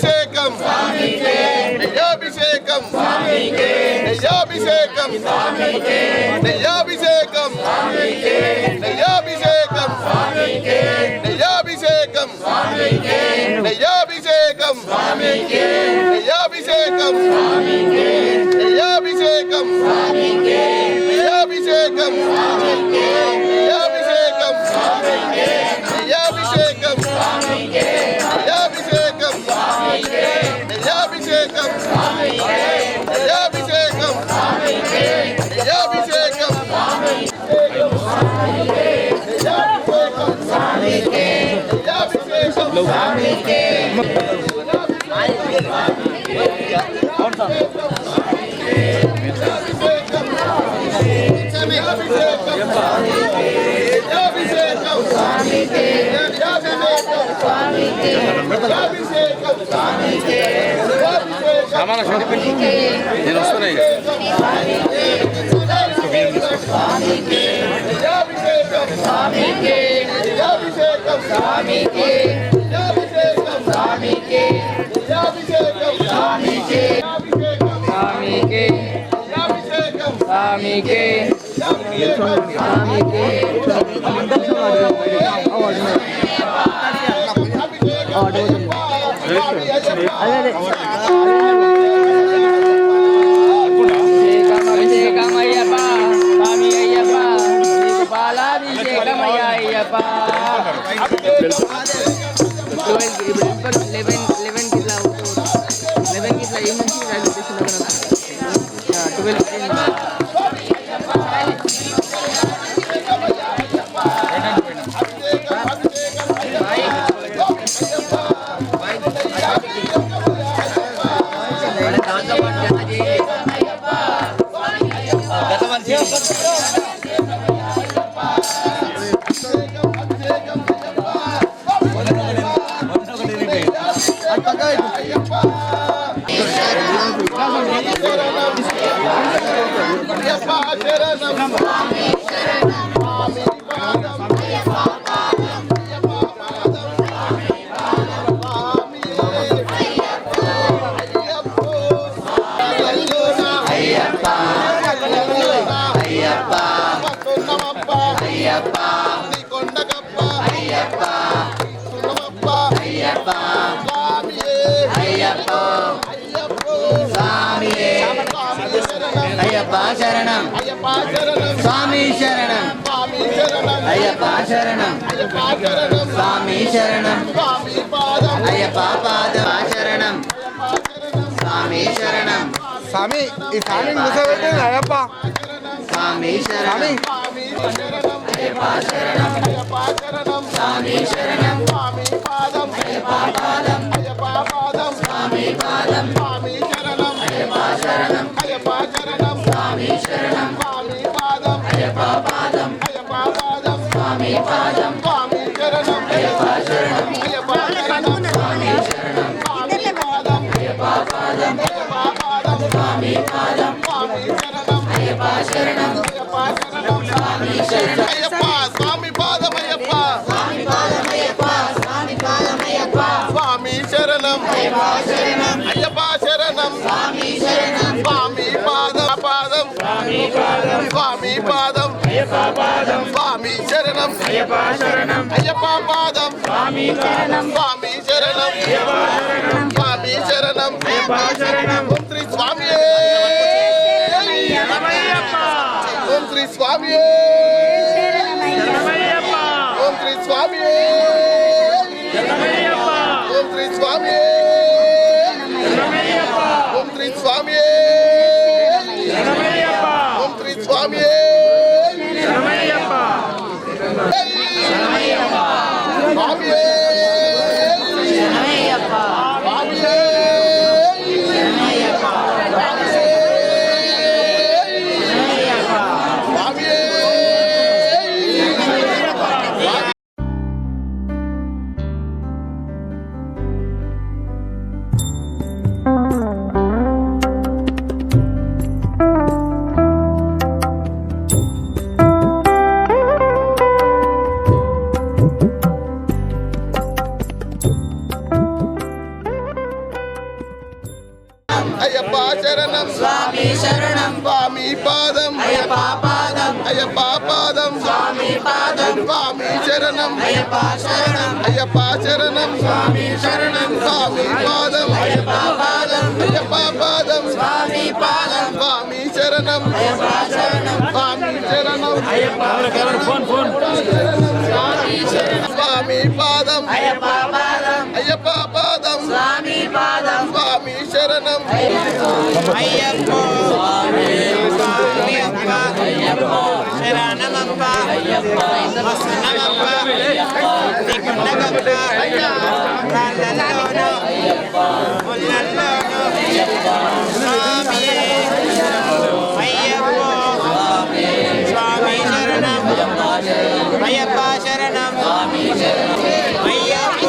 నెయ్యాభిషేకం నెయ్యాభిషేకం నెయ్యాభిషేకం నెయ్యాభిషేకం నెయ్యాభిషేకం నెయ్యాభిషేకం నెయ్యాభిషేకం నెయ్యాభిషేకం నెయ్యాభిషేకం నెయ్యాభిషేకం నేను వస్తున్నాయి అయ్యప్ప శరణం స్వామి శరణం అయ్యప్ప శరణం స్వామి శరణం అయ్యప్ప పాద శరణం స్వామి శరణం స్వామి ఈ స్వామి ముసబెట్టి అయ్యప్ప స్వామి శరణం అయ్యప్ప శరణం స్వామి శరణం అయ్యప్ప పాదం స్వామి పాదం అయ్యప్ప శరణం స్వామి శరణం అయ్యప్ప పాదం స్వామి పాదం అయ్యప్ప శరణం స్వామి శరణం అయ్యప్ప పాదం స్వామి పాదం అయ్యప్ప శరణం స్వామి శరణం అయ్యప్ప స్వామి పాదమయ్యప్ప స్వామి పాదమయ్యప్ప స్వామి పాదమయ్యప్ప స్వామి శరణం అయ్యప్ప శరణం అయ్యప్ప శరణం స్వామి శరణం స్వామి పాదం స్వామి పాదం స్వామి శరణం అయ్యప్ప పాదం స్వామి శరణం స్వామి శరణం ఓం శ్రీ స్వామి ఓం శ్రీ స్వామి ఓం శ్రీ స్వామి ఓం శ్రీ స్వామి ఓం శ్రీ స్వామి ఓం శ్రీ స్వామి స్వామి అయ్యప్ప శరణం స్వామి శరణం స్వామి పాదం అయ్యప్ప పాదం అయ్యప్ప పాదం స్వామి పాదం స్వామి శరణం అయ్యప్ప శరణం అయ్యప్ప శరణం స్వామి శరణం స్వామి పాదం అయ్యప్ప పాదం అయ్యప్ప పాదం స్వామి పాదం స్వామి శరణం అయ్యప్ప శరణం స్వామి శరణం స్వామి పాదం అయ్యప్ప పాదం అయ్యప్ప పాదం స్వామి పాదం స్వామి శరణం అయ్యప్ప శరణమప్ప వసనమప్ప దిగుండగప్ప రాళ్ళలోను ముళ్ళల్లోను స్వామి అయ్యప్ప స్వామి శరణం అయ్యప్ప శరణం అయ్యప్ప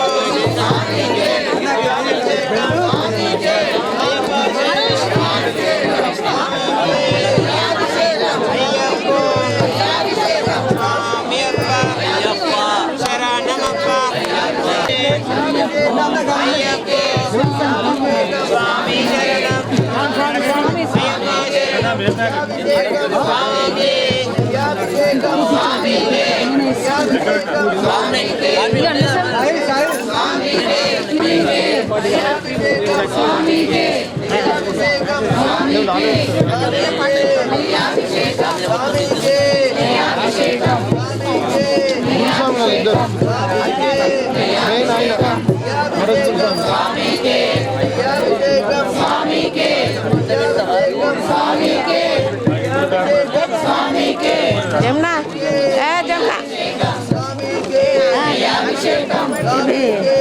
జమునా ఏ జమునా స్వామికే స్వామికే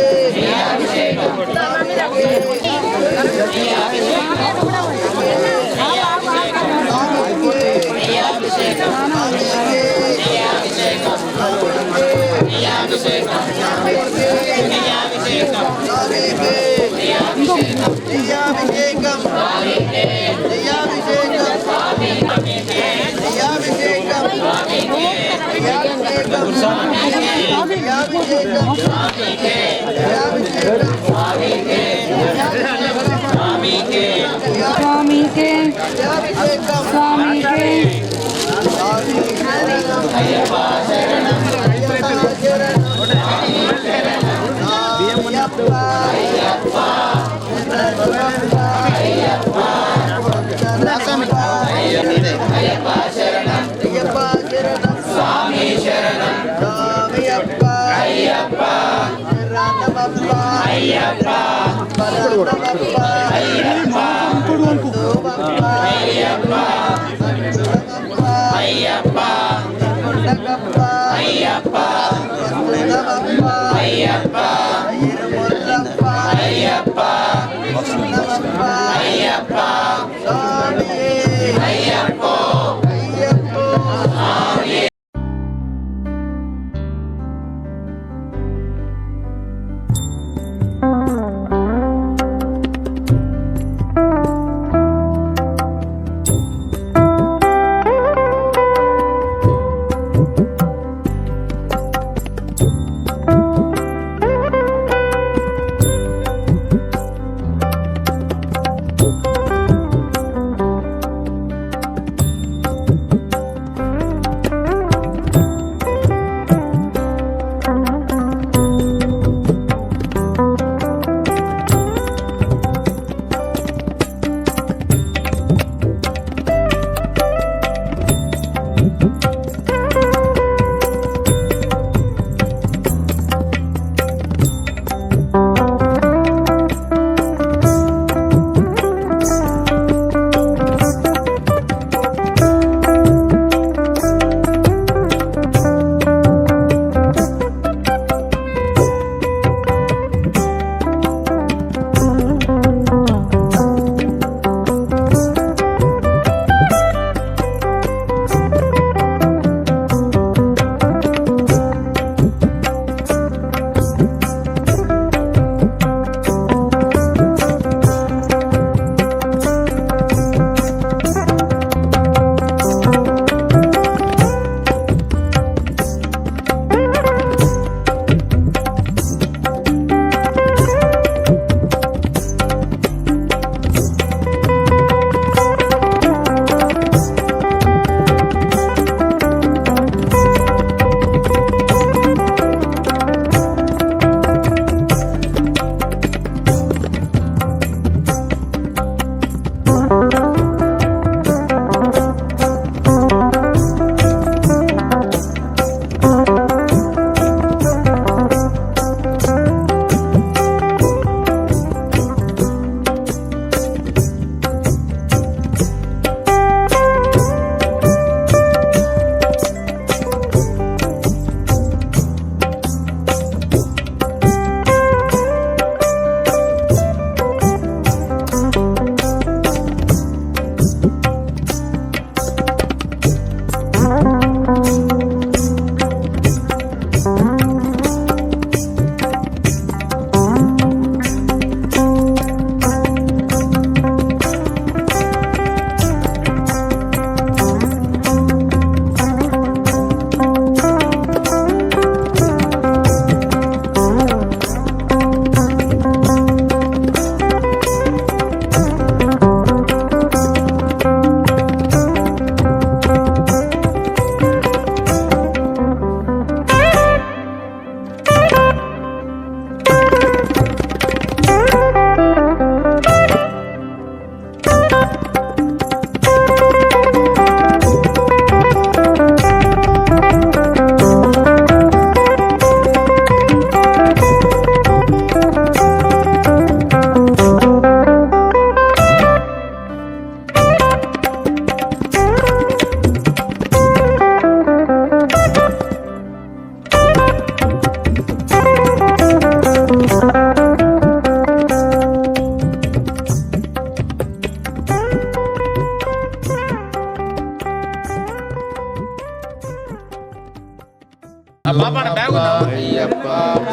అయ్యప్ప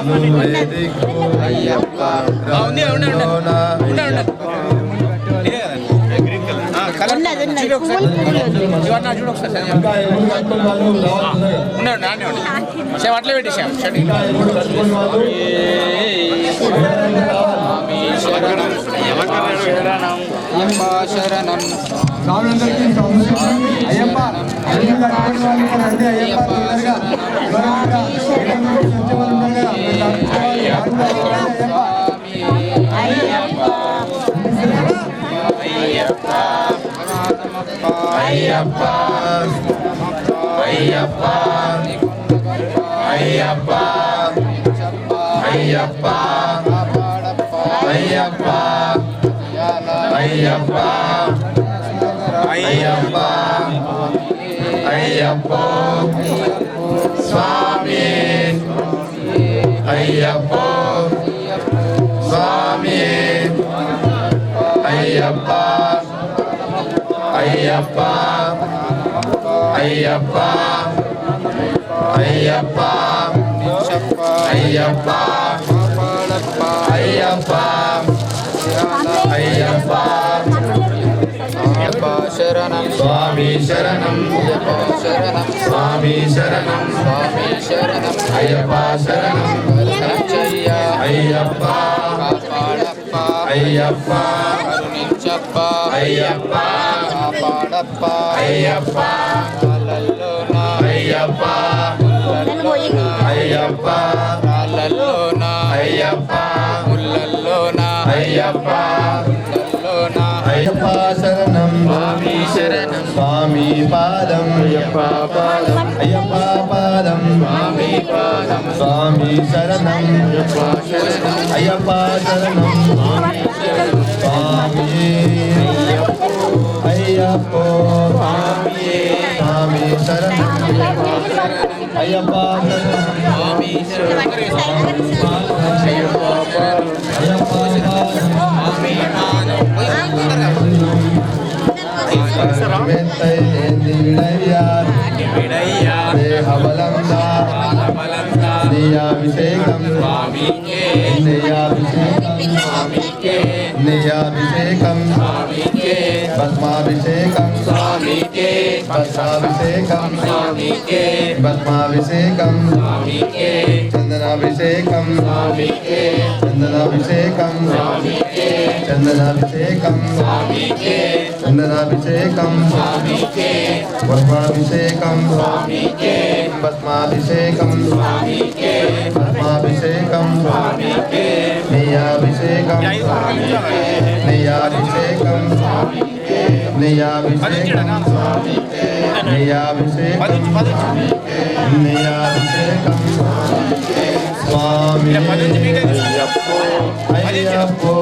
నువ్వే దిక్కు అయ్యప్ప అట్లే పెట్టేసాం శరణం స్వాములందరికీ అయ్యప్ప అయ్యప్ప అంటే అయ్యప్ప తొందరగా అయ్యప్ప అయ్యప్ప అయ్యప్ప అయ్యప్ప అయ్యప్ప అయ్యప్ప అయ్యప్ప అయ్యప్ప స్వామి అయ్యప్ప స్వామి అయ్యప్ప అయ్యప్ప అయ్యప్ప అయ్యప్ప అయ్యప్ప అయ్యప్ప అయ్యప్ప అయ్యప్ప శరణం స్వామి శరణం శరణం స్వామి శరణం స్వామి శరణం అయ్యప్ప శరణం సంచయ్య అయ్యప్ప కాపాడప్ప అయ్యప్ప కరుణించప్ప అయ్యప్ప కాపాడప్ప అయ్యప్ప రాళ్ళల్లోన అయ్యప్ప అయ్యప్ప రాళ్ళల్లోన అయ్యప్ప ముళ్ళల్లోన అయ్యప్ప ముళ్ళల్లోన అయ్యప్ప శరణం స్వామి శరణం స్వామి పాదం అయ్యప్ప పాదం అయ్యప్ప పాదం స్వామి పాదం స్వామి శరణం అయ్యప్ప శరణం స్వామి అయ్యప్ప స్వామి శరణం అయ్యప్ప శరణం స్వామి శరణం అయ్యప్ప స్వామి పాదం మెత్తై విడయ్యార్ విడయ్యా దేహబలంగా బలంగా నియాభిషేకం స్వామికే నియాభిషేకం స్వామికే నియాభిషేకం స్వామికే భస్మాభిషేకం స్వామికే భస్మాభిషేకం స్వామికే భస్మాభిషేకం స్వామికే చందనాభిషేకం స్వామికే చందనాభిషేకం స్వామికే చందనాభిషేకం స్వామికే చందనాభిషేకం స్వామికే భస్మాభిషేకం స్వామికే భస్మాభిషేకం స్వామికే భస్మాభిషేకం స్వామికే నియాభిషేకం నియాభిషేకం నియాభిషేకం నియాభిషేకం నియాభిషేకం స్వామి అయ్యప్ప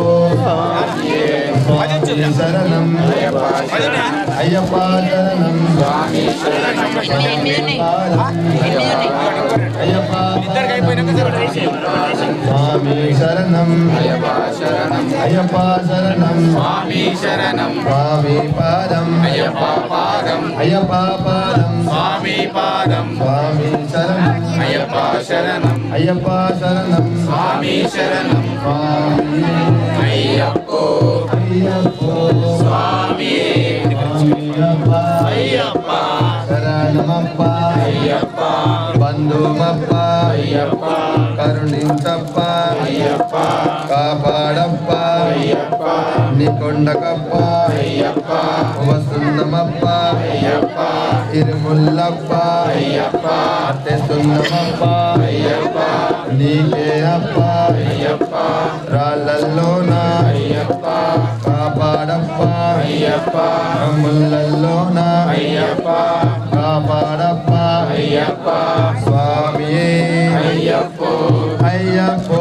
స్వామి శరణం అయ్యప్ప శరణం స్వామి అయ్యప్ప స్వామి శరణం అయ్యప్ప శరణం అయ్యప్ప శరణం స్వామి శరణం స్వామి పాదం అయ్యప్ప పాదం అయ్యప్ప పాదం స్వామి పాదం స్వామి శరణం అయ్యప్ప శరణం అయ్యప్ప శరణం స్వామి శరణం స్వామి అయ్యప్ప అయ్యప్ప స్వామి అయ్యప్ప అయ్యప్ప శరణమప్ప అయ్యప్ప బంధుమప్ప అయ్యప్ప కరుణించప్ప అయ్యప్ప కాపాడప్ప అయ్యప్ప నికొండకప్ప అయ్యప్ప వసున్నమప్ప అయ్యప్ప ఇరుముల్లప్ప అయ్యప్ప తెస్తున్నమప్ప అయ్యప్ప నీకే అప్ప అయ్యప్ప రాళ్ళల్లోన అయ్యప్ప కాపాడప్ప అయ్యప్ప ముళ్ళల్లోన అయ్యప్ప కాపాడప్ప అయ్యప్ప స్వామియే అయ్యప్ప అయ్యప్ప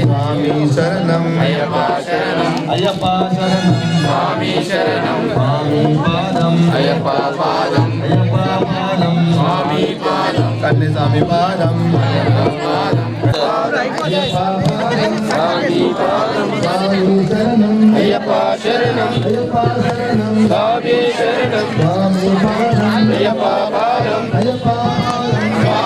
స్వామి శరణం అయ్యప్ప శరణం అయ్యప్ప శరణం స్వామి శరణం స్వామి పాదం అయ్యప్ప పాదం అయ్యప్ప పాదం స్వామి పాదం కన్య స్వామి పాదం అయ్యప్ప పాదం అయ్యప్ప పాదం స్వామి పాదం స్వామి శరణం అయ్యప్ప శరణం అయ్యప్ప శరణం స్వామి శరణం స్వామి పాదం అయ్యప్ప పాదం అయ్యప్ప పాదం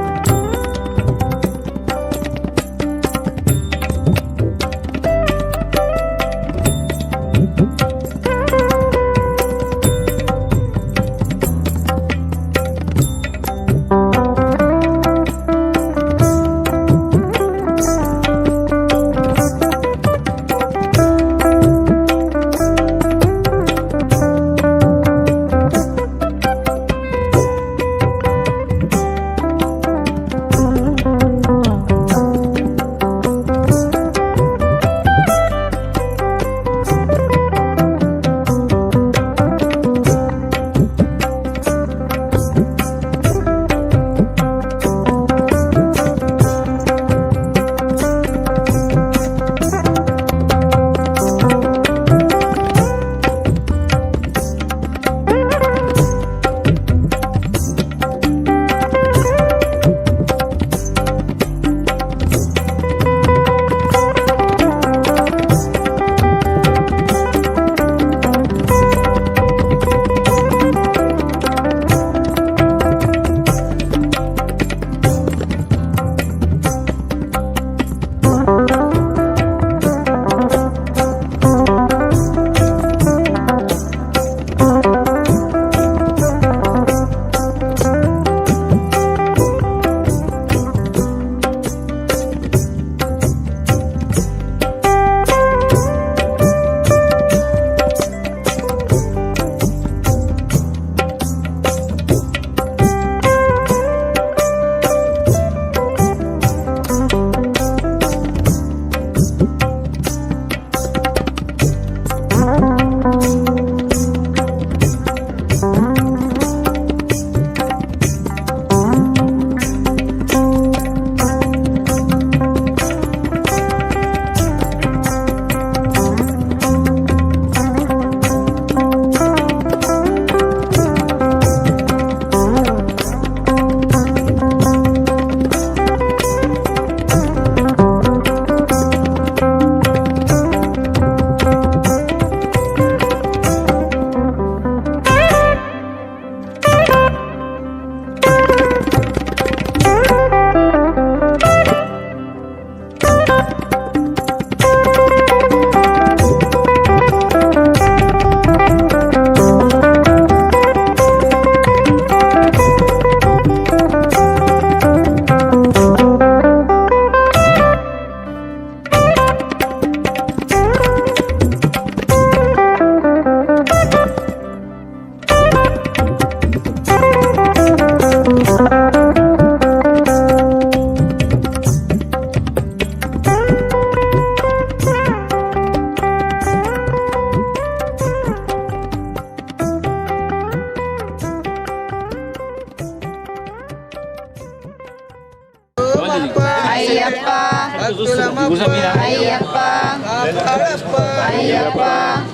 భక్తులమప్ప అయ్యప్ప కాపాడప్ప అయ్యప్ప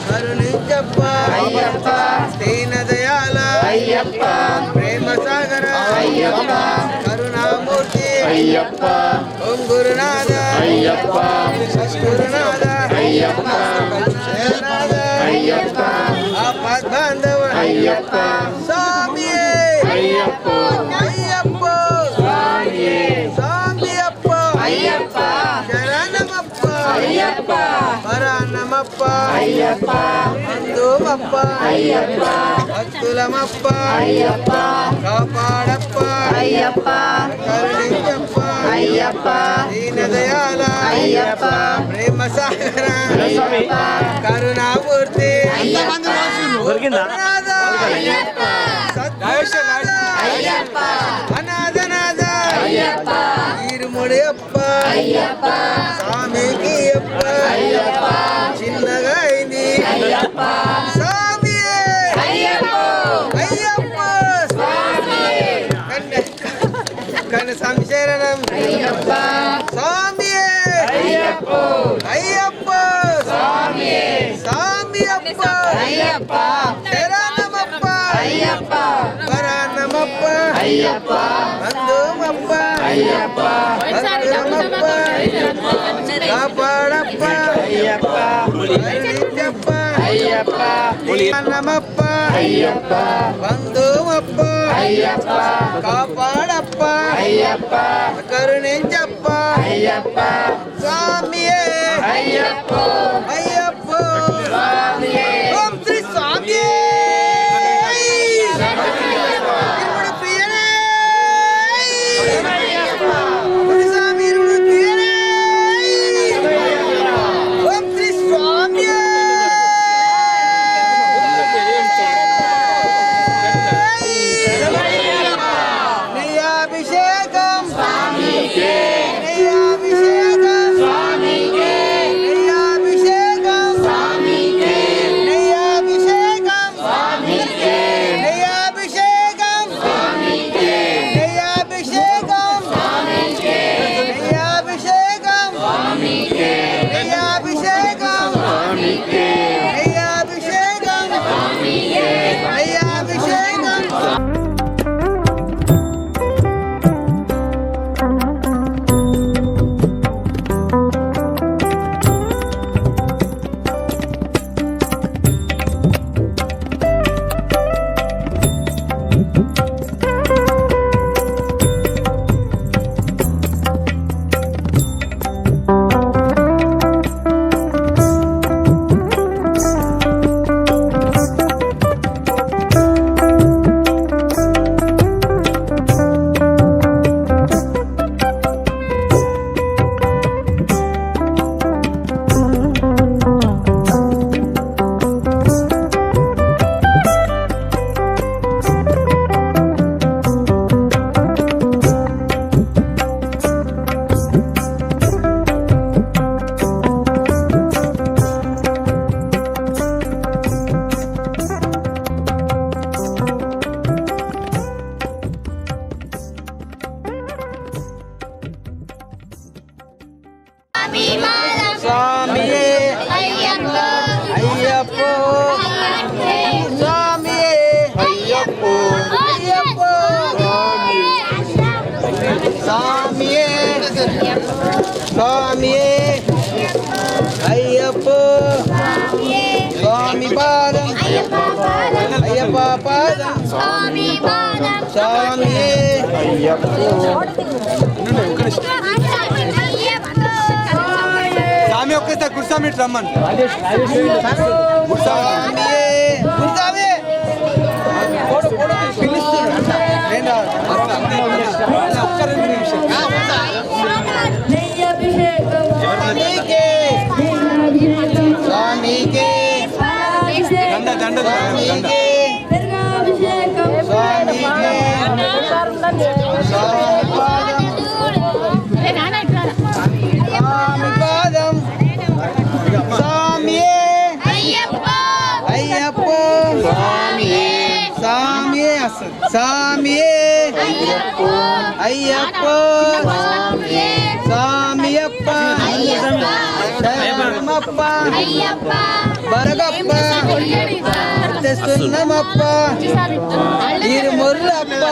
కరుణించప్ప అయ్యప్ప దీన దయాల అయ్యప్ప ప్రేమ సాగర అయ్యప్ప కరుణామూర్తి అయ్యప్ప ఓం గురునాథ అయ్యప్ప సద్గురునాథ అయ్యప్ప శరణనాథ అయ్యప్ప ఆపద్ బాంధవ అయ్యప్ప స్వామియే అయ్యప్ప అయ్యప్ప స్వామియే స్వామియప్ప అయ్యప్ప శరణమప్ప అయ్యప్ప పరాన్నమప్ప అయ్యప్ప బంధుమప్ప అయ్యప్ప భక్తులమప్ప అయ్యప్ప కాపాడప్ప అయ్యప్ప కరుణించప్ప అయ్యప్ప దీన దయాల అయ్యప్ప ప్రేమ సాగర అయ్యప్ప కరుణామూర్తి గురునాథ అయ్యప్ప సద్గురునాథ అయ్యప్ప అనాథనాథ అయ్యప్ప ఇరుముడి అప్ప అయ్యప్ప స్వామికి అప్ప అయ్యప్ప చిన్నగా అయింది అయ్యప్ప స్వామియే అయ్యప్ప అయ్యప్ప స్వామియే కన్న స్వామి శరణం అయ్యప్ప స్వామియే అయ్యప్ప అయ్యప్ప స్వామియే స్వామి అప్ప అయ్యప్ప శరణమప్ప అయ్యప్ప పరాన్నమప్ప అయ్యప్ప బంధుమప్ప అయ్యప్ప భక్తులమప్ప కాపాడప్ప అయ్యప్ప కరుణించప్ప అయ్యప్ప అన్నమప్ప అయ్యప్ప బంధుమప్ప అయ్యప్ప కాపాడప్ప అయ్యప్ప కరుణించప్ప అయ్యప్ప స్వామియే అయ్యప్ప అయ్యప్ప ఓం శ్రీ స్వామియే ఇరుముడి ప్రియనే గురు స్వామి ఇరుముడి ప్రియనే ఓం శ్రీ స్వామియే నెయ్యాభిషేకం స్వామికే నెయ్యాభిషేకం స్వామికే నెయ్యాభిషేకం స్వామికే నెయ్యాభిషేకం స్వామికే నెయ్యాభిషేకం స్వామికే నెయ్యాభిషేకం స్వామికే నెయ్యాభిషేకం స్వామికే నెయ్యాభిషేకం స్వామికే నెయ్యాభిషేకం నెయ్యాభిషేకం స్వామియే అయ్యప్ప స్వామియే అయ్యప్ప అయ్యప్ప స్వామియే స్వామియే అయ్యప్ప స్వామి పాదం అయ్యప్ప పాదం స్వామియే స్వామి ఒక్కసారి గురుస్వామి ఇటు రమ్మను స్వామియే గురుస్వామి పిలుస్తున్నాడు నేను ఒక్క 2 నిమిషాలు స్వామికే స్వామికే దండ దండ దండ స్వామికే స్వామి పాదం స్వామియే అయ్యప్ప స్వామియే స్వామియే అయ్యప్ప స్వామియప్ప అయ్యప్ప బరగప్ప తెస్తున్నామప్ప ఇరుముర్రప్ప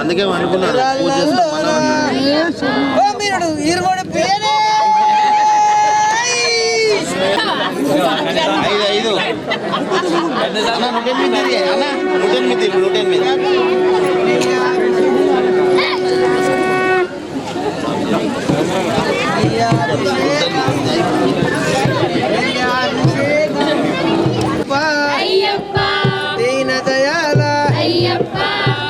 అందుకే అనుకున్నాను పూజ చేస్తాం. ఓ మీరు ఇరుముడు పేరే 5 అన్న 108 అన్న 108 అయ్యప్ప దీన దయాల అయ్యప్ప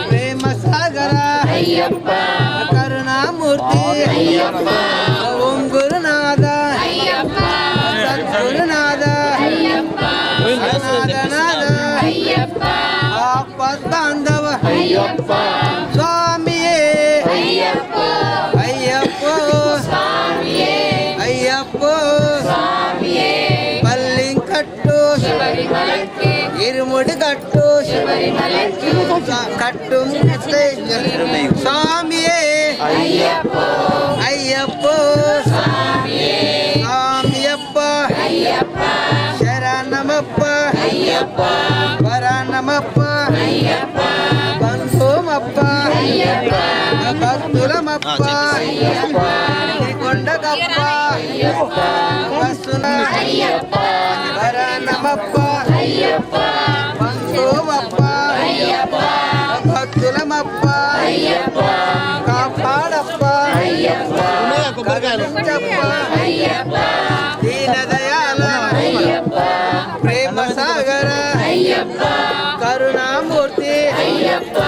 ప్రేమ సాగర అయ్యప్ప కరుణామూర్తి అయ్యప్ప ఓం గురునాథ అయ్యప్ప సద్గురునాథ అయ్యప్ప నాథ అయ్యప్ప ఆపద్బాంధవ అయ్యప్ప స్వామియే అయ్యప్ప అయ్యప్ప స్వామియే అయ్యప్ప స్వామియే పల్లింకట్టు శబరిమలకి ఇరుముడి కట్టు శబరిమలకి కట్టు స్వామియే అయ్యప్ప అయ్యప్ప స్వామియే స్వామియప్ప అయ్యప్ప శరణమప్ప అయ్యప్ప వరణమప్ప అయ్యప్ప బంధుమప్ప అయ్యప్ప భక్తులమప్ప అయ్యప్ప కొండగప్ప అయ్యప్ప వసున అయ్యప్ప వరణమప్ప అయ్యప్ప బంధుమప్ప అయ్యప్ప భక్తులమప్ప అయ్యప్ప కాపాడప్ప అయ్యప్ప కరుణించప్ప అయ్యప్ప దీనదయాల అయ్యప్ప ప్రేమ సాగర అయ్యప్ప కరుణామూర్తి అయ్యప్ప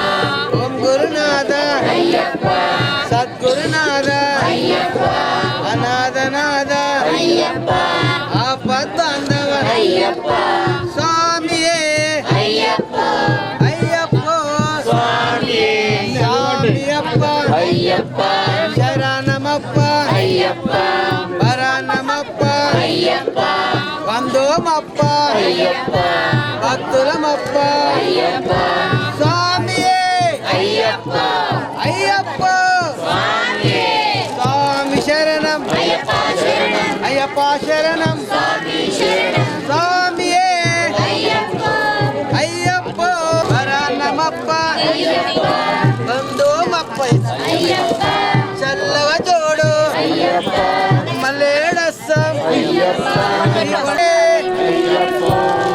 ఓం గురునాథ అయ్యప్ప సద్గురునాథ అయ్యప్ప అనాథనాథ అయ్యప్ప ఆపద్బాంధవ అయ్యప్ప స్వామియే అయ్యప్ప అయ్యప్ప స్వామియే స్వామియప్ప అయ్యప్ప శరణమప్ప అయ్యప్ప వరణమప్ప అయ్యప్ప బంధుమప్ప అయ్యప్ప భక్తులమప్ప అయ్యప్ప స్వామియే అయ్యప్ప అయ్యప్ప స్వామియే స్వామి శరణం అయ్యప్ప శరణం అయ్యప్ప శరణం స్వామి శరణం స్వామియే అయ్యప్ప అయ్యప్ప వరణమప్ప అయ్యప్ప బంధుమప్ప అయ్యప్ప చల్లవ జోడు అయ్యప్ప మల్లేడస్సం అయ్యప్ప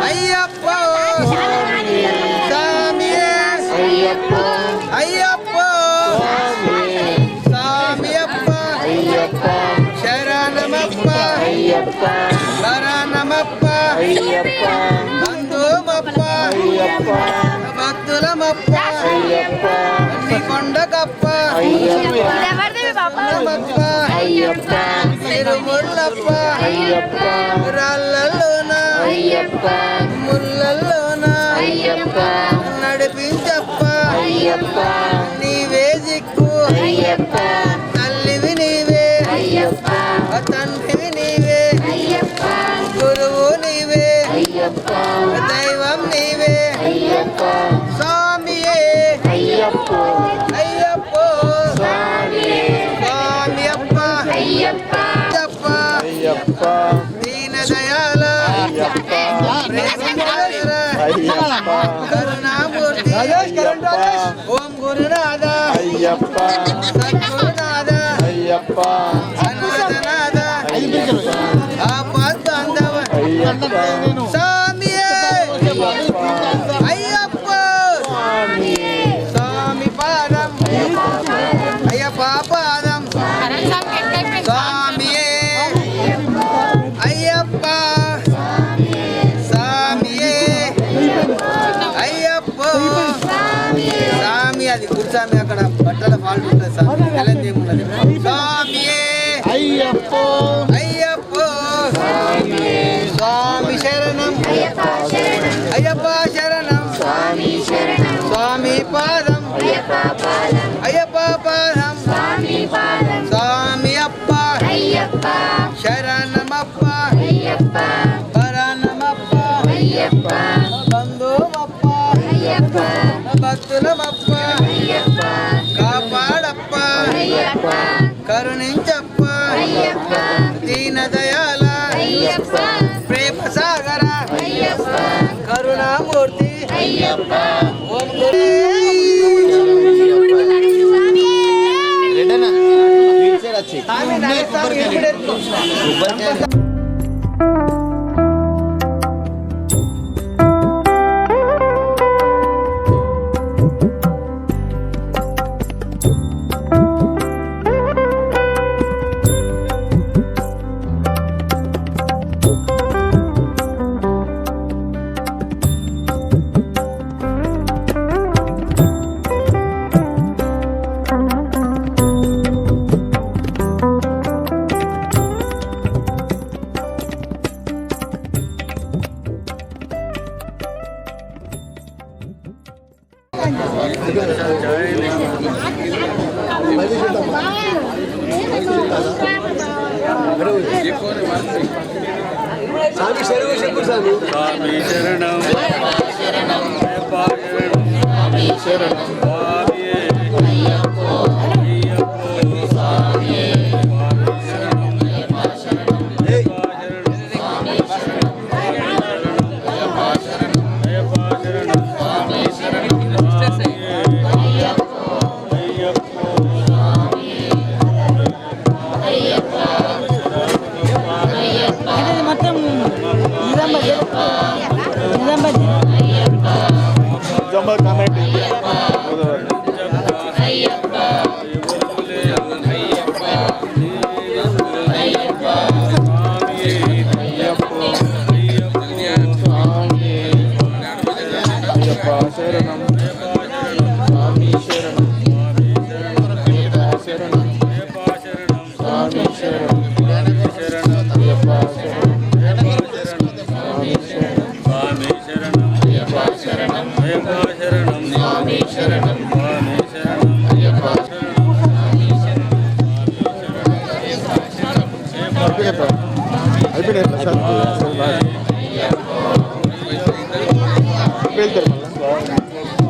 అయ్యప్ప స్వామియే అయ్యప్ప అయ్యప్ప స్వామియప్ప అయ్యప్ప శరణమప్ప అయ్యప్ప వరణమప్ప అయ్యప్ప బంధుమప్ప అయ్యప్ప భక్తులమప్ప అయ్యప్ప కొండకప్ప అయ్యప్ప అయ్యప్ప తిరుముళ్ళప్ప అయ్యప్ప రాళ్ళలోన అయ్యప్ప ముళ్ళల్లోన అయ్యప్ప నడిపించప్ప అయ్యప్ప నీవే దిక్కు అయ్యప్ప తల్లివి నీవే అయ్యప్ప తండ్రివి నీవే అయ్యప్ప గురువు నీవే అయ్యప్ప దైవం నీవే అయ్యప్ప స్వామియే అయ్యప్ప అయ్యప్ప స్వామియే స్వామియప్ప అయ్యప్ప అయ్యప్ప దీన దయాల అయ్యప్ప అయ్యప్ప కరుణామూర్తి ఓం గురునాథ అయ్యప్ప సద్గురునాథ అయ్యప్ప అనాథనాథ ఆపద్బాంధవ అయ్యప్ప స్వామియే అయ్యప్ప స్వామి పాదం అయ్యప్ప పాదం స్వామియే అయ్యప్ప స్వామియే అయ్యప్ప స్వామి అది కూర్చామి అక్కడ బట్టల ఫాల్ట్ ఉంటుంది స్వామి తెలంగాణ ఏమున్నది స్వామియే అయ్యప్ప అయ్యప్ప స్వామి శరణం అయ్యప్ప శరణం స్వామి పాదం అయ్యప్ప పాదం స్వామి అప్ప శరణమప్ప వరణమప్ప బంధుమప్ప భక్తులమప్ప కాపాడప్ప కరుణించప్ప దీన దయాల అయ్యప్ప ప్రేమ సాగర అయ్యప్ప కరుణామూర్తి అయ్యప్ప ఓం గురు రెడనా ఇటు సైడ్ వచ్చి స్వామి నరస్వామి ఎప్పుడెత్తు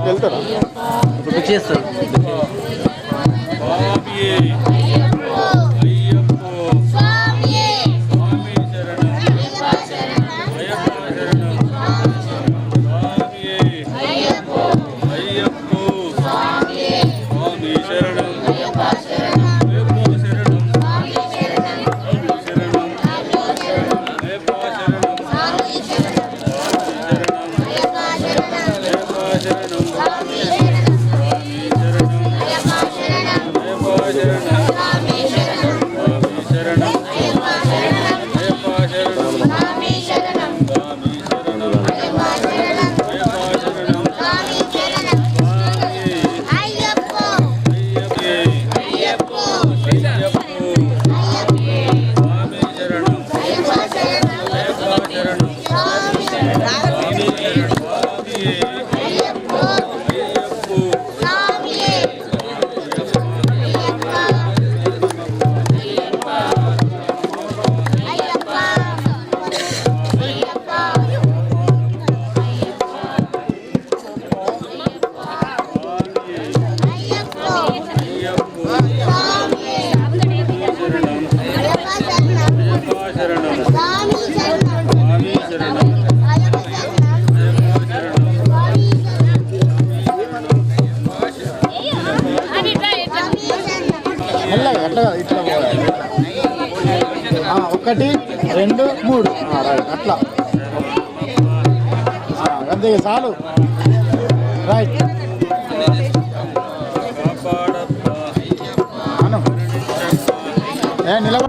వెళ్తారా ఇప్పుడు చేస్తారు ఒకటి రెండు మూడు రైట్ అట్లా అంతే చాలు రైట్ నిలబ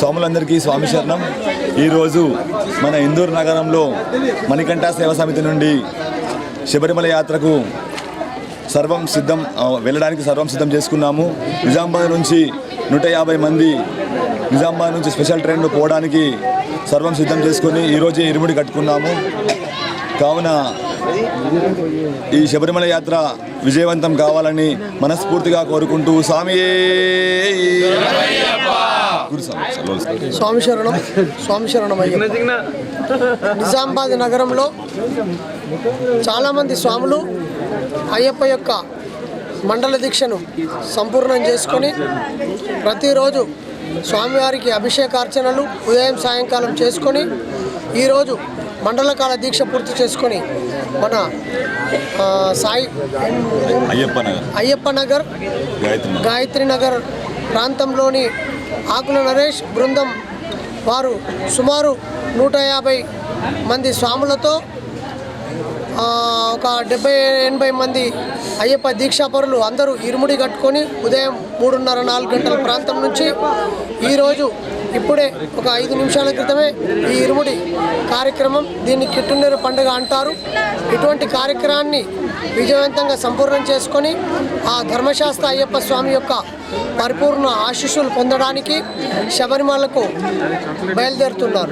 స్వాములందరికీ స్వామి శరణం. ఈరోజు మన ఇందూరు నగరంలో మణికంఠ సేవా సమితి నుండి శబరిమల యాత్రకు వెళ్ళడానికి సర్వం సిద్ధం చేసుకున్నాము. నిజామాబాద్ నుంచి 150 మంది నిజామాబాద్ నుంచి స్పెషల్ ట్రైన్లో పోవడానికి సర్వం సిద్ధం చేసుకొని ఈరోజే ఇరుముడి కట్టుకున్నాము. కావున ఈ శబరిమల యాత్ర విజయవంతం కావాలని మనస్ఫూర్తిగా కోరుకుంటూ స్వామి శరణం నిజామాబాద్ నగరంలో చాలామంది స్వాములు అయ్యప్ప యొక్క మండల దీక్షను సంపూర్ణం చేసుకొని ప్రతిరోజు స్వామివారికి అభిషేకార్చనలు ఉదయం సాయంకాలం చేసుకొని ఈరోజు మండలకాల దీక్ష పూర్తి చేసుకొని మన సాయి అయ్యప్ప నగర్ గాయత్రి నగర్ ప్రాంతంలోని ఆకుల నరేష్ బృందం వారు సుమారు 150 మంది స్వాములతో ఒక 70-80 మంది అయ్యప్ప దీక్షాపరులు అందరూ ఇరుముడి కట్టుకొని ఉదయం 3:30-4 గంటల ప్రాంతం నుంచి ఈరోజు ఇప్పుడే ఒక 5 నిమిషాల క్రితమే ఈ ఇరుముడి కార్యక్రమం, దీన్ని కిట్టునీరు పండుగ అంటారు. ఇటువంటి కార్యక్రమాన్ని విజయవంతంగా సంపూర్ణం చేసుకొని ఆ ధర్మశాస్త్ర అయ్యప్ప స్వామి యొక్క పరిపూర్ణ ఆశీస్సులు పొందడానికి శబరిమలకు బయలుదేరుతున్నారు.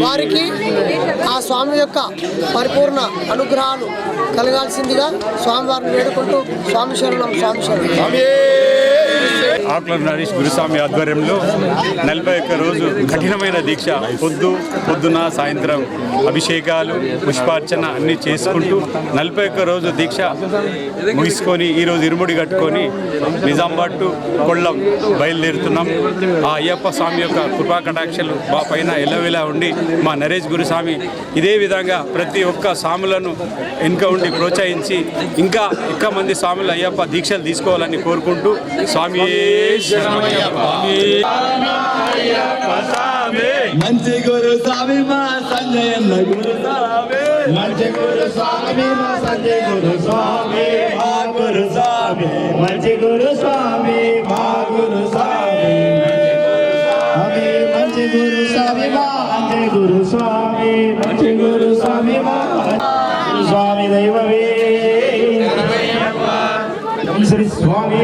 వారికి ఆ స్వామి యొక్క పరిపూర్ణ అనుగ్రహాలు కలగాల్సిందిగా స్వామివారిని వేడుకుంటూ స్వామి శరణం స్వామి శరణం. ఆకుల నరేష్ గురుస్వామి ఆధ్వర్యంలో 41 రోజు కఠినమైన దీక్ష, పొద్దున సాయంత్రం అభిషేకాలు పుష్పార్చన అన్నీ చేసుకుంటూ 41 రోజు దీక్ష ముగించుకొని ఈరోజు ఇరుముడి కట్టుకొని నిజామాబాద్ టు కొల్లం బయలుదేరుతున్నాం. ఆ అయ్యప్ప స్వామి యొక్క కృపా కటాక్షలు మా పైన ఎల్లవేళ ఉండి మా నరేష్ గురుస్వామి ఇదే విధంగా ప్రతి ఒక్క స్వాములను వెనుక ఉండి ప్రోత్సహించి ఇంకా మంది స్వాములు అయ్యప్ప దీక్షలు తీసుకోవాలని కోరుకుంటూ స్వామి మంచి గురు స్వామి మా సంజయ గురు స్వామి, మంచి గురు స్వామి మా సంజయ గురు స్వామి, మా గురు స్వామి, మంచి గురు స్వామి, మా గురు స్వామి, మంచి గురు స్వామి, మా అంజయ గురు స్వామి, మంచి గురు స్వామి, మా స్వామి దైవమే శ్రీ స్వామి.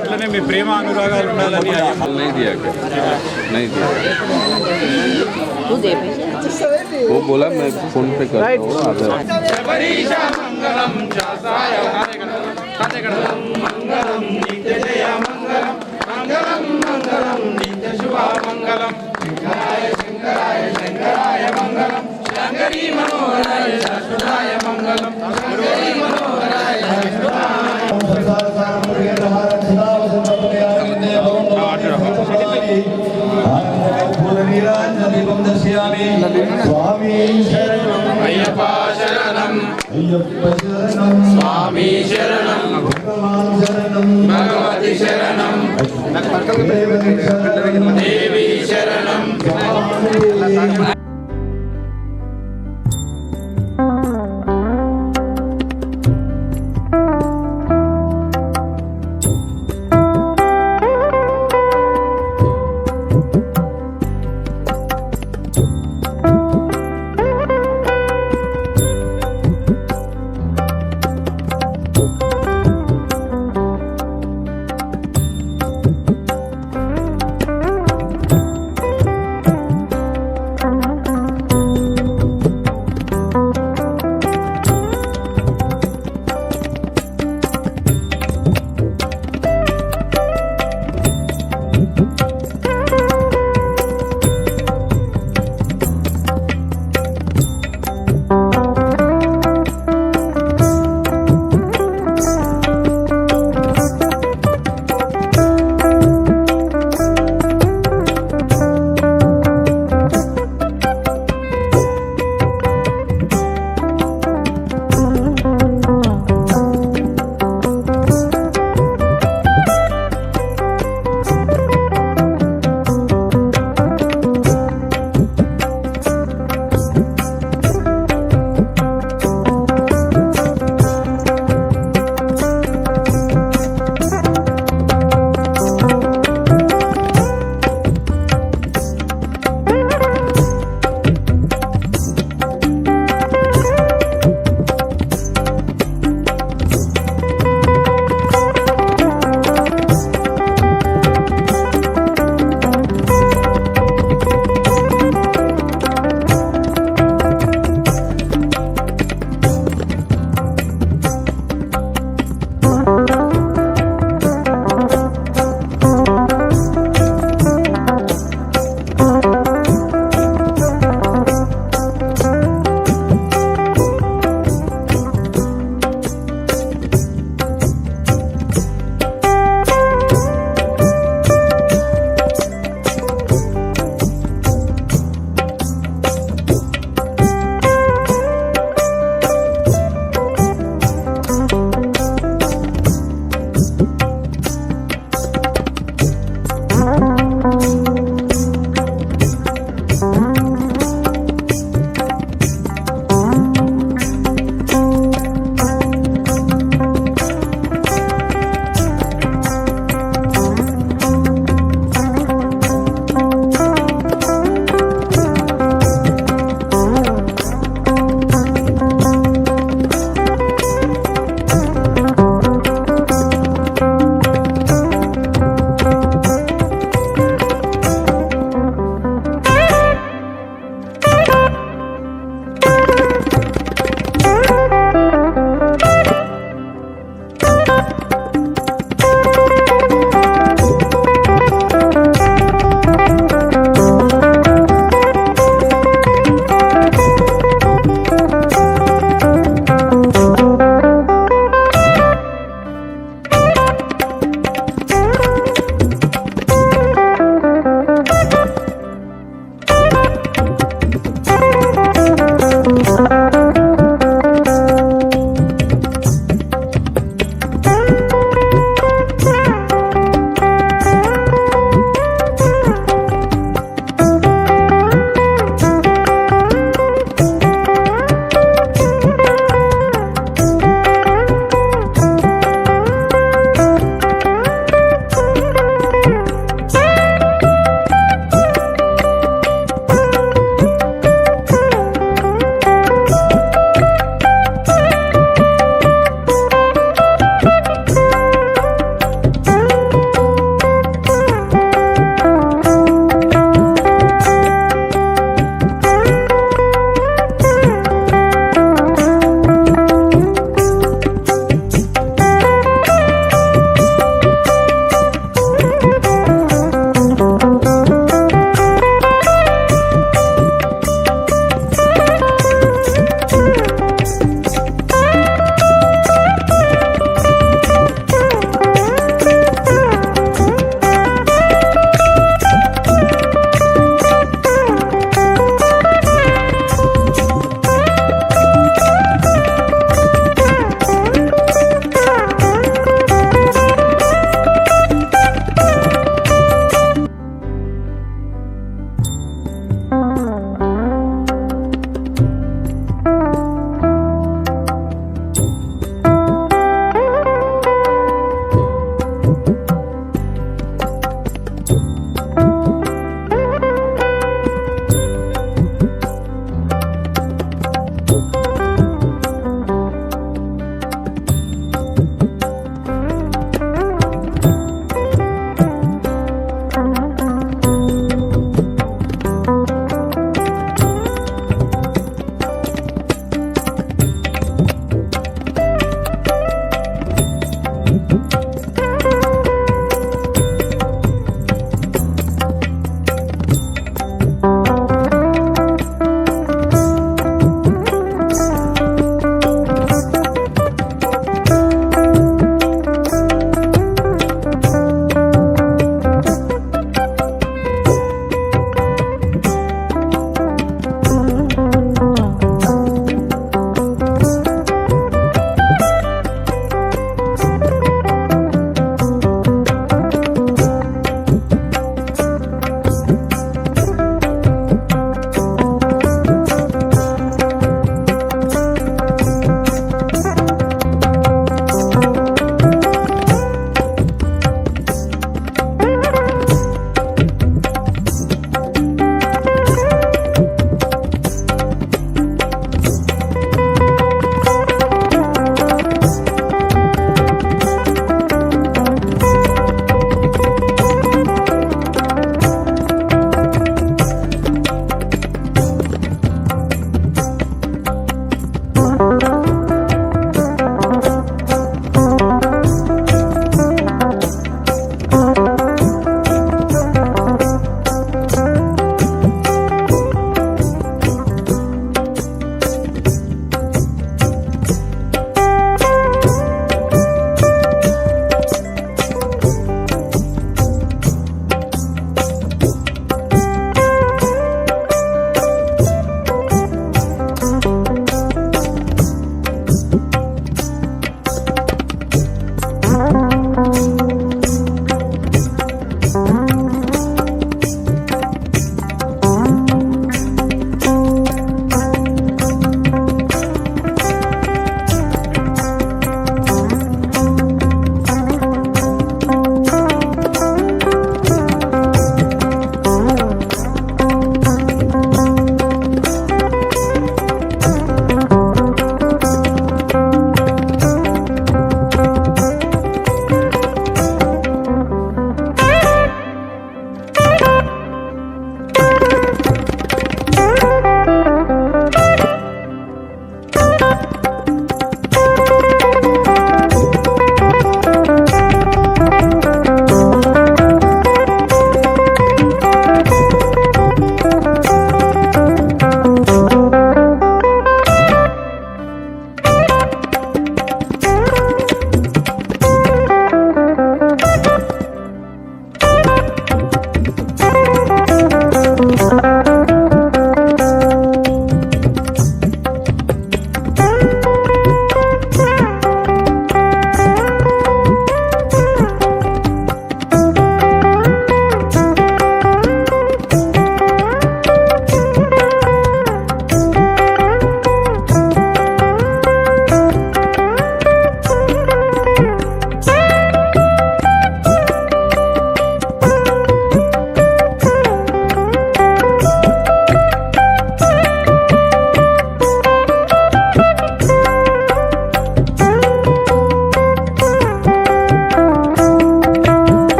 ఇట్లనే మీ ప్రేమ అనురాగాలు ఉండాలని वो बोला मैं फोन पे करता हूँ. స్వామి శరణం అయ్యప్ప శరణం అయ్యప్ప శరణం స్వామి శరణం భగవాన్ శరణం భగవతి శరణం దేవి శరణం.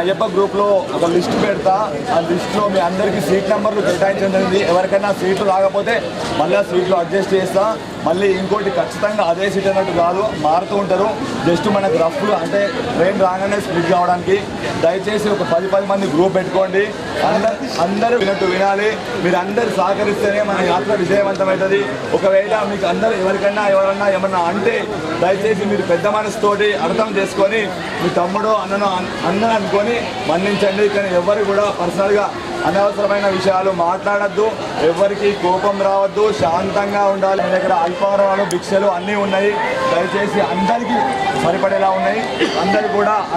అయ్యప్ప గ్రూప్లో ఒక లిస్ట్ పెడతా. ఆ లిస్ట్లో మీ అందరికీ సీట్ నెంబర్లు కేటాయించడం జరిగింది. ఎవరికైనా సీట్లు రాకపోతే మళ్ళీ సీట్లు అడ్జస్ట్ చేస్తా. మళ్ళీ ఇంకోటి ఖచ్చితంగా అదే సీట్ అన్నట్టు కాదు, మారుతూ ఉంటారు. జస్ట్ మనకు రఫ్లు అంటే ట్రైన్ రాగానే స్ప్లిట్ కావడానికి. దయచేసి ఒక 10 మంది గ్రూప్ పెట్టుకోండి. అందరూ వినట్టు వినాలి. మీరు అందరు సహకరిస్తేనే మన యాత్ర విజయవంతమవుతుంది. ఒకవేళ మీకు ఎవరైనా ఏమన్నా అంటే దయచేసి మీరు పెద్ద మనసుతోటి అర్థం చేసుకొని మీ తమ్ముడు అన్నను అనుకొని మన్నించండి. కానీ ఎవరు కూడా పర్సనల్గా అనవసరమైన విషయాలు మాట్లాడద్దు. ఎవరికి కోపం రావద్దు, శాంతంగా ఉండాలి. మీ దగ్గర అల్పాహారాలు భిక్షలు అన్నీ ఉన్నాయి. దయచేసి అందరికీ సరిపడేలా ఉన్నాయి.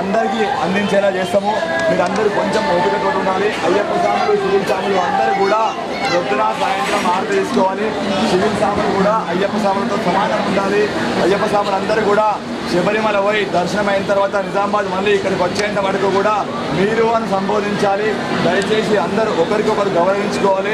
అందరికీ అందించేలా చేస్తాము. మీరు అందరూ కొంచెం ఓపికతో ఉండాలి. అయ్యప్ప స్వాములు సివిల్ స్వాములు అందరూ కూడా పొద్దున సాయంత్రం హారతి తీసుకోవాలి. సివిల్ స్వాములు కూడా అయ్యప్ప స్వాములతో సమానం ఉండాలి. అయ్యప్ప స్వాములు అందరూ కూడా శబరిమల పోయి దర్శనం అయిన తర్వాత నిజామాబాద్ మళ్ళీ ఇక్కడికి వచ్చేంత వరకు కూడా మీరు అని సంబోధించాలి. దయచేసి అందరూ ఒకరికొకరు గౌరవించుకోవాలి.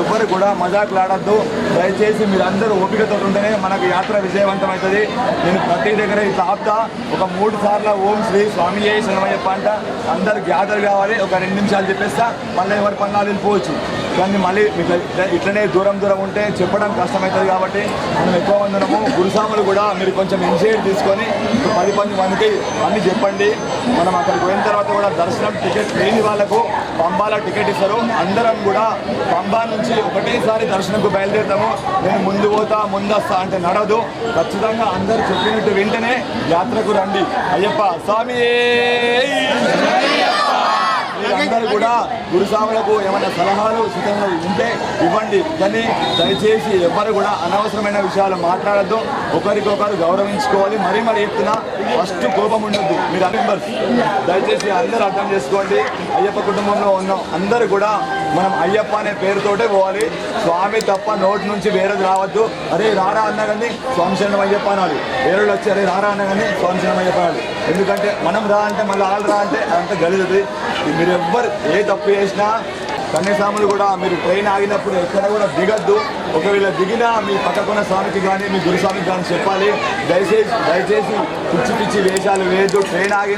ఎవరు కూడా మజాకులాడద్దు. దయచేసి మీరు అందరూ ఓపికతో ఉంటేనే మనకు యాత్ర విజయవంతమవుతుంది. నేను ప్రతి దగ్గర ఇట్లా ఆపుతా. ఒక 3 సార్లు ఓం శ్రీ స్వామియే శరణమయ్యప్ప అంట. అందరు గ్యాదర్ కావాలి. ఒక 2 నిమిషాలు చెప్పేస్తా. మళ్ళీ ఎవరి పన్నాలు వెళ్ళిపోవచ్చు. కానీ మళ్ళీ మీకు ఇట్లనే దూరం ఉంటే చెప్పడం కష్టమవుతుంది. కాబట్టి మనం ఎక్కువ మంది ఉన్నాము. గురుస్వాములు కూడా మీరు కొంచెం ఇనిషియేట్ తీసుకొని 10 మందికి అన్నీ చెప్పండి. మనం అక్కడికి పోయిన తర్వాత కూడా దర్శనం టికెట్ లేని వాళ్ళకు పంబాలో టికెట్ ఇస్తారు. అందరం కూడా పంబా నుంచి ఒకటేసారి దర్శనంకు బయలుదేరుతాము. నేను ముందు పోతా ముందొస్తా అంటే నడవదు. ఖచ్చితంగా అందరూ చెప్పినట్టు వెంటనే యాత్రకు రండి. అయ్యప్ప స్వామి అందరూ కూడా గురుస్వాములకు ఏమైనా సలహాలు సూచనలు ఉంటే ఇవ్వండి. కానీ దయచేసి ఎవరు కూడా అనవసరమైన విషయాలు మాట్లాడద్దు. ఒకరికొకరు గౌరవించుకోవాలి. మరీ చెప్తున్నా, ఫస్ట్ కోపం ఉండొద్దు. మీరు మెంబర్స్ దయచేసి అందరూ అర్థం చేసుకోండి. అయ్యప్ప కుటుంబంలో ఉన్నాం అందరూ కూడా మనం అయ్యప్ప అనే పేరుతోటే పోవాలి. స్వామి తప్ప నోటి నుంచి వేరేది రావద్దు. అరే రారా అన్నా కానీ స్వామి శరణం అయ్యప్ప అనాలి. వేరేళ్ళు వచ్చి అరే రారా అన్నా కానీ స్వామి శరణం అయ్యప్ప అనాలి. ఎందుకంటే మనం రా అంటే మళ్ళీ వాళ్ళు రా అంటే అదంతా గలుగుతుంది. మీరు ఎవ్వరు ఏ తప్పు చేసినా కన్యస్వాములు కూడా మీరు ట్రైన్ ఆగినప్పుడు ఎక్కడ కూడా దిగద్దు. ఒకవేళ దిగినా మీ పక్కకున్న స్వామికి కానీ మీ గురుస్వామికి కానీ చెప్పాలి. దయచేసి పిచ్చి వేషాలు వేయద్దు. ట్రైన్ ఆగిన